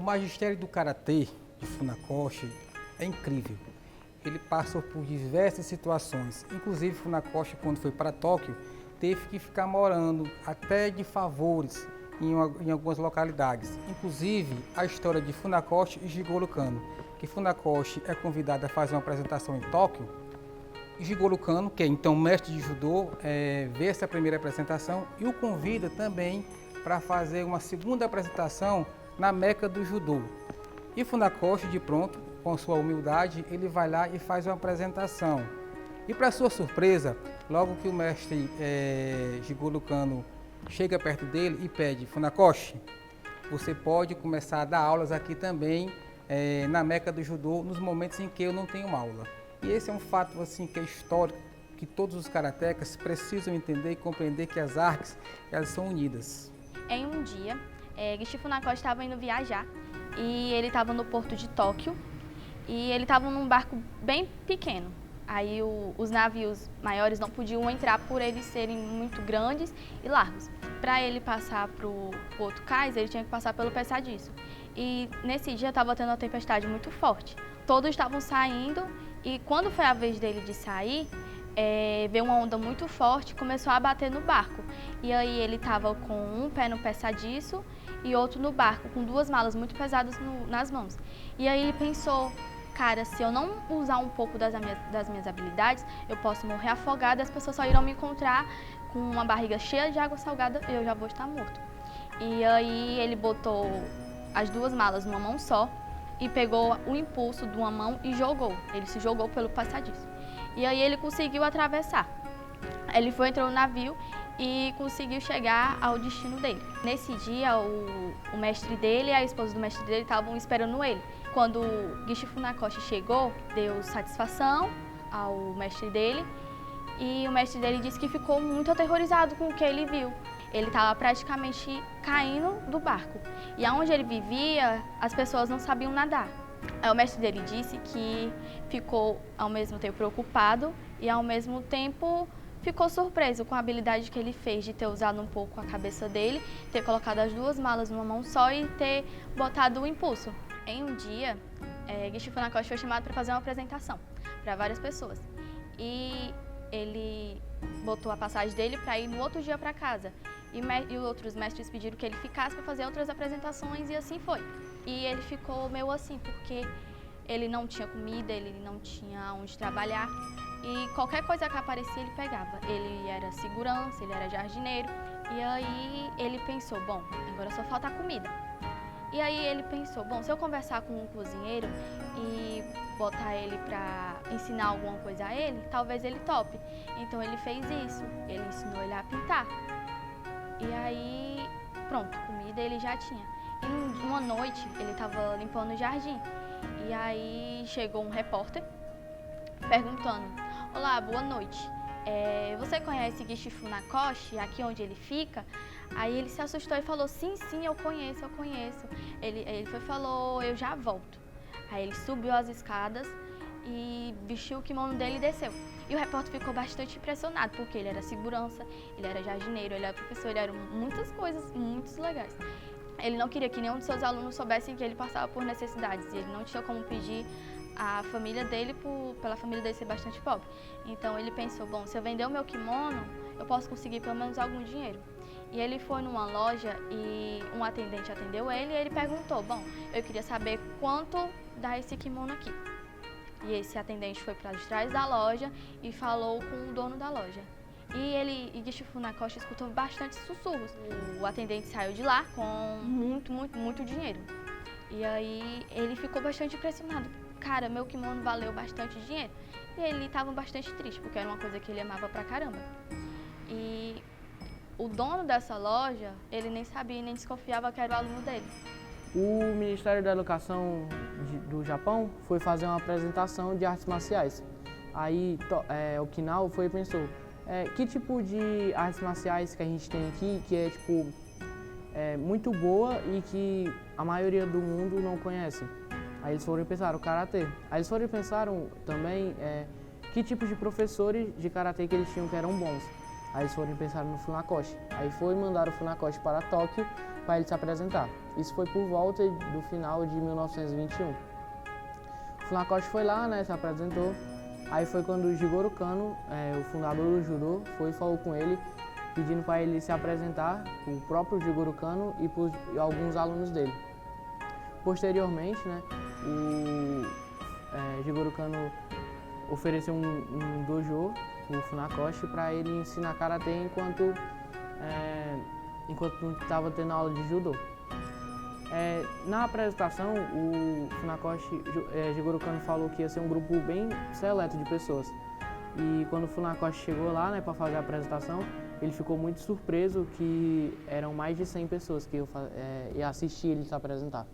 magistério do Karatê de Funakoshi é incrível. Ele passou por diversas situações, inclusive Funakoshi, quando foi para Tóquio, teve que ficar morando até de favores em algumas localidades. Inclusive a história de Funakoshi e Jigoro Kano, que Funakoshi é convidado a fazer uma apresentação em Tóquio, e Jigoro Kano, que é então mestre de judô, vê essa primeira apresentação e o convida também para fazer uma segunda apresentação na Meca do judô. E Funakoshi, de pronto, com sua humildade, ele vai lá e faz uma apresentação. E para sua surpresa, logo que o mestre Jigoro Kano chega perto dele e pede: Funakoshi, você pode começar a dar aulas aqui também na Meca do judô nos momentos em que eu não tenho aula. E esse é um fato assim que é histórico, que todos os karatecas precisam entender e compreender que as artes, elas são unidas. Em um dia, Gishi Funakoshi estava indo viajar e ele estava no porto de Tóquio e ele estava num barco bem pequeno. Aí os navios maiores não podiam entrar por eles serem muito grandes e largos. Para ele passar para o outro cais, ele tinha que passar pelo Passadiço. E nesse dia estava tendo uma tempestade muito forte. Todos estavam saindo e quando foi a vez dele de sair, veio uma onda muito forte e começou a bater no barco. E aí ele estava com um pé no Passadiço e outro no barco, com duas malas muito pesadas nas mãos. E aí ele pensou: cara, se eu não usar um pouco das minhas habilidades, eu posso morrer afogada, as pessoas só irão me encontrar com uma barriga cheia de água salgada e eu já vou estar morto. E aí ele botou as duas malas numa mão só e pegou o impulso de uma mão e jogou. Ele se jogou pelo Passadiço. E aí ele conseguiu atravessar. Ele entrou no navio e conseguiu chegar ao destino dele. Nesse dia, o mestre dele e a esposa do mestre dele estavam esperando ele. Quando Gishi Funakoshi chegou, deu satisfação ao mestre dele e o mestre dele disse que ficou muito aterrorizado com o que ele viu. Ele estava praticamente caindo do barco e aonde ele vivia, as pessoas não sabiam nadar. Aí o mestre dele disse que ficou ao mesmo tempo preocupado e ao mesmo tempo ficou surpreso com a habilidade que ele fez de ter usado um pouco a cabeça dele, ter colocado as duas malas numa mão só e ter botado o impulso. Em um dia, Gishi Funakoshi foi chamado para fazer uma apresentação para várias pessoas e ele botou a passagem dele para ir no outro dia para casa e outros mestres pediram que ele ficasse para fazer outras apresentações e assim foi. E ele ficou meio assim porque ele não tinha comida, ele não tinha onde trabalhar e qualquer coisa que aparecia ele pegava. Ele era segurança, ele era jardineiro e aí ele pensou: bom, agora só falta a comida. E aí ele pensou: bom, se eu conversar com um cozinheiro e botar ele para ensinar alguma coisa a ele, talvez ele tope. Então ele fez isso, ele ensinou ele a pintar. E aí, pronto, comida ele já tinha. E uma noite ele estava limpando o jardim e aí chegou um repórter perguntando: olá, boa noite, você conhece Gishi Funakoshi, aqui onde ele fica? Aí ele se assustou e falou: sim, eu conheço. Ele falou: eu já volto. Aí ele subiu as escadas e vestiu o kimono dele e desceu. E o repórter ficou bastante impressionado, porque ele era segurança, ele era jardineiro, ele era professor, ele era muitas coisas muito legais. Ele não queria que nenhum de seus alunos soubessem que ele passava por necessidades e ele não tinha como pedir a família dele pela família dele ser bastante pobre. Então ele pensou: bom, se eu vender o meu kimono, eu posso conseguir pelo menos algum dinheiro. E ele foi numa loja e um atendente atendeu ele e ele perguntou: bom, eu queria saber quanto dá esse kimono aqui. E esse atendente foi para trás da loja e falou com o dono da loja. E Gishi Funakoshi escutou bastante sussurros. O atendente saiu de lá com muito dinheiro. E aí ele ficou bastante impressionado. Cara, meu kimono valeu bastante dinheiro. E ele estava bastante triste, porque era uma coisa que ele amava pra caramba. E o dono dessa loja, ele nem sabia, nem desconfiava que era o aluno dele. O Ministério da Educação do Japão foi fazer uma apresentação de artes marciais. Aí Okinawa foi e pensou: que tipo de artes marciais que a gente tem aqui que é muito boa e que a maioria do mundo não conhece? Aí eles foram e pensaram: karatê. Aí eles foram e pensaram também que tipo de professores de karatê que eles tinham que eram bons. Aí eles foram pensar no Funakoshi. Aí mandaram o Funakoshi para Tóquio para ele se apresentar. Isso foi por volta do final de 1921. O Funakoshi foi lá, né, se apresentou. Aí foi quando o Jigoro Kano, o fundador do judô, foi e falou com ele, pedindo para ele se apresentar, o próprio Jigoro Kano e por alguns alunos dele. Posteriormente, né, o Jigoro Kano ofereceu um dojo, o Funakoshi, para ele ensinar karatê enquanto estava tendo aula de judô. Na apresentação, o Funakoshi, Jigoro Kano falou que ia ser um grupo bem seleto de pessoas. E quando o Funakoshi chegou lá, né, para fazer a apresentação, ele ficou muito surpreso que eram mais de 100 pessoas que iam assistir ele se apresentar.